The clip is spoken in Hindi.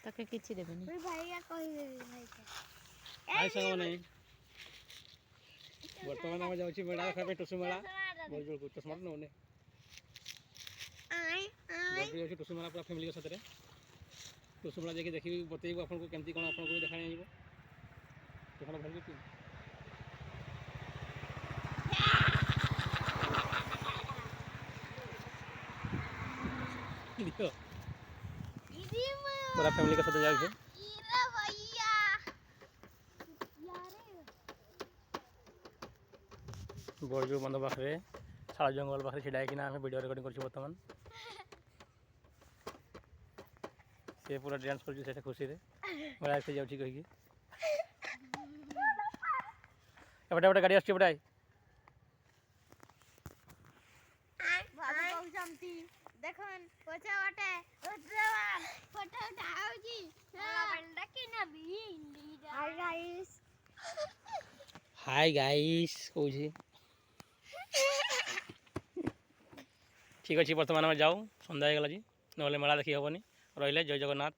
ताके किछि देबेनी भाईया कहि देबी भाई आइ संग नै वर्तमान हम जाउछि मेला खाबे टुसु मेला बोल को तो स्मार्ट नने आई बड़ी अछि टुसु मेला पूरा फैमिली के साथ रे टुसु मेला जाके देखि बतेइबो आपन को केमती कोन आपन को देखाणी आइबो तो भल कि देखो पूरा फैमिली के साथ जाउ छे बोर्जू बंद पाखे शाल जंगल पाखे छिड़ा कि आम वीडियो रिकॉर्डिंग कर बर्तमान से पूरा डांस कर खुशी मेला से जाऊँगी कहीकि एपटे एपटे गाड़ी आसुची एपटे देखन पछा वाटे उतरवान फोटो उठाउजी मला बंडा के ना भी हाय गाइस कहूँ ठीक अच्छे बर्तमान में जाऊ सन्ध्या जी ना मेला देखी हेनी रही जय जगन्नाथ।